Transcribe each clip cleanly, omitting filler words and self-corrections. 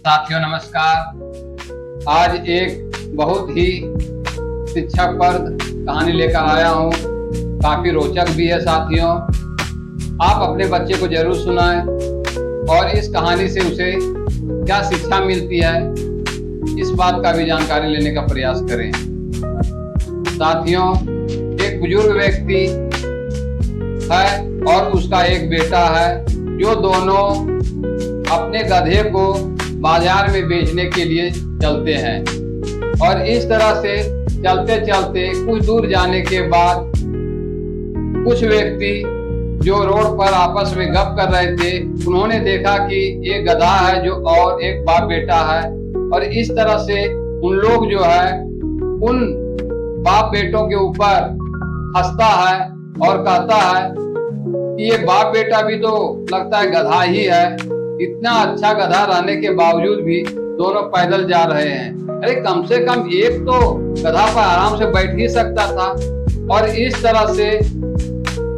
साथियों नमस्कार। आज एक बहुत ही शिक्षाप्रद कहानी लेकर आया हूँ। काफी रोचक भी है साथियों। आप अपने बच्चे को जरूर सुनाएं और इस कहानी से उसे क्या शिक्षा मिलती है इस बात का भी जानकारी लेने का प्रयास करें। साथियों, एक बुजुर्ग व्यक्ति है और उसका एक बेटा है जो दोनों अपने गधे को बाजार में बेचने के लिए चलते हैं। और इस तरह से चलते चलते कुछ दूर जाने के बाद कुछ व्यक्ति जो रोड पर आपस में गप कर रहे थे, उन्होंने देखा कि एक गधा है जो और एक बाप बेटा है। और इस तरह से उन लोग जो है उन बाप बेटों के ऊपर हंसता है और कहता है कि ये बाप बेटा भी तो लगता है गधा ही है। इतना अच्छा गधा रहने के बावजूद भी दोनों पैदल जा रहे हैं। अरे कम से कम एक तो गधा पर आराम से बैठ ही सकता था। और इस तरह से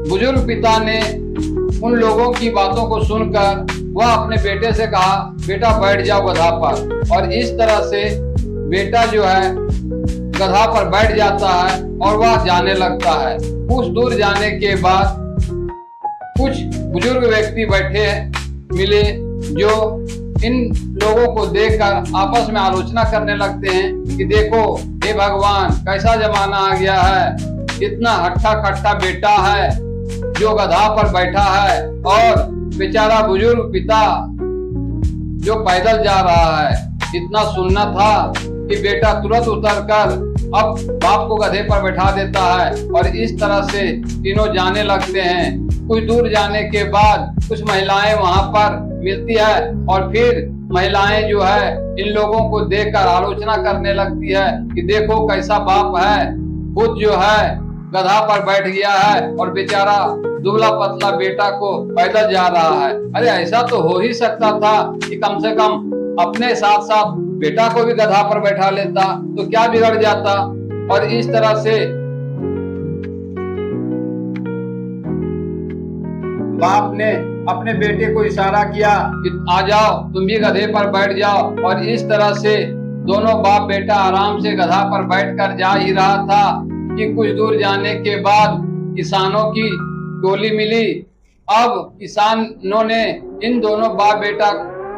बुजुर्ग पिता ने उन लोगों की बातों को सुनकर वह अपने बेटे से कहा, बेटा बैठ जाओ गधा पर। और इस तरह से बेटा जो है गधा पर बैठ जाता है और वह जाने लगता है। कुछ दूर जाने के बाद कुछ बुजुर्ग व्यक्ति बैठे मिले जो इन लोगों को देखकर आपस में आलोचना करने लगते हैं कि देखो हे भगवान, कैसा जमाना आ गया है। इतना हट्टा कट्टा बेटा है जो गधा पर बैठा है और बेचारा बुजुर्ग पिता जो पैदल जा रहा है। इतना सुनना था कि बेटा तुरंत उतरकर अब बाप को गधे पर बैठा देता है और इस तरह से तीनों जाने लगते हैं। कुछ दूर जाने के बाद कुछ महिलाएं वहां पर मिलती है और फिर महिलाएं जो है इन लोगों को देखकर आलोचना करने लगती है कि देखो कैसा बाप है, खुद जो है गधा पर बैठ गया है और बेचारा दुबला पतला बेटा को पैदल जा रहा है। अरे ऐसा तो हो ही सकता था कि कम से कम अपने साथ साथ बेटा को भी गधा पर बैठा लेता तो क्या बिगड़ जाता। और इस तरह से बाप ने अपने बेटे को इशारा किया कि आ जाओ, तुम भी गधे पर बैठ जाओ। और इस तरह से दोनों बाप बेटा आराम से गधा पर बैठकर जा ही रहा था कि कुछ दूर जाने के बाद किसानों की टोली मिली। अब किसानों ने इन दोनों बाप बेटा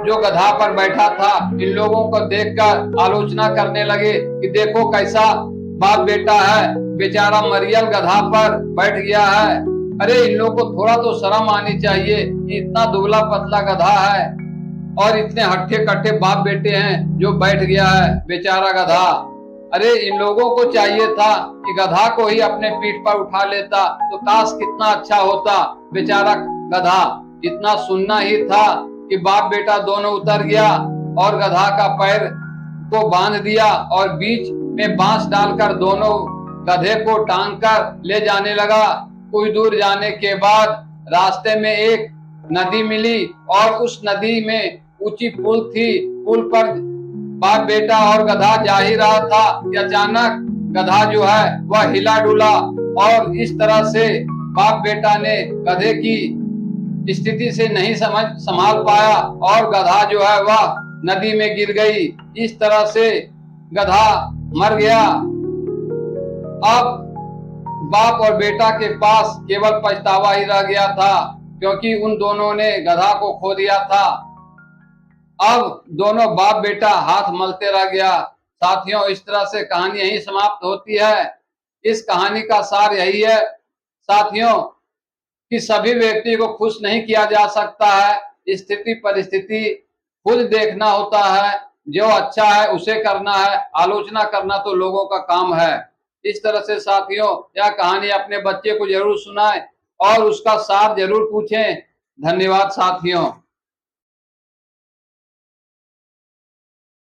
जो गधा पर बैठा था इन लोगों को देखकर आलोचना करने लगे कि देखो कैसा बाप बेटा है, बेचारा मरियल गधा पर बैठ गया है। अरे इन लोगों को थोड़ा तो शर्म आनी चाहिए कि इतना दुबला पतला गधा है और इतने हट्टे कट्टे बाप बेटे हैं जो बैठ गया है बेचारा गधा। अरे इन लोगों को चाहिए था कि गधा को ही अपने पीठ पर उठा लेता तो काश कितना अच्छा होता। बेचारा गधा इतना सुनना ही था कि बाप बेटा दोनों उतर गया और गधा का पैर को बांध दिया और बीच में बांस डालकर दोनों गधे को टांग कर ले जाने लगा। कुछ दूर जाने के बाद रास्ते में एक नदी मिली और उस नदी में ऊंची पुल थी। पुल पर बाप बेटा और गधा जा ही रहा था कि अचानक गधा जो है वह हिला डुला और इस तरह से बाप बेटा ने गधे की स्थिति से नहीं संभाल पाया और गधा जो है वह नदी में गिर गई। इस तरह से गधा मर गया। अब बाप और बेटा के पास केवल पछतावा ही रह गया था क्योंकि उन दोनों ने गधा को खो दिया था। अब दोनों बाप बेटा हाथ मलते रह गया। साथियों, इस तरह से कहानी यहीं समाप्त होती है। इस कहानी का सार यही है साथियों कि सभी व्यक्ति को खुश नहीं किया जा सकता है। स्थिति परिस्थिति खुद देखना होता है। जो अच्छा है उसे करना है, आलोचना करना तो लोगों का काम है। इस तरह से साथियों यह कहानी अपने बच्चे को जरूर सुनाएं और उसका सार जरूर पूछें। धन्यवाद साथियों।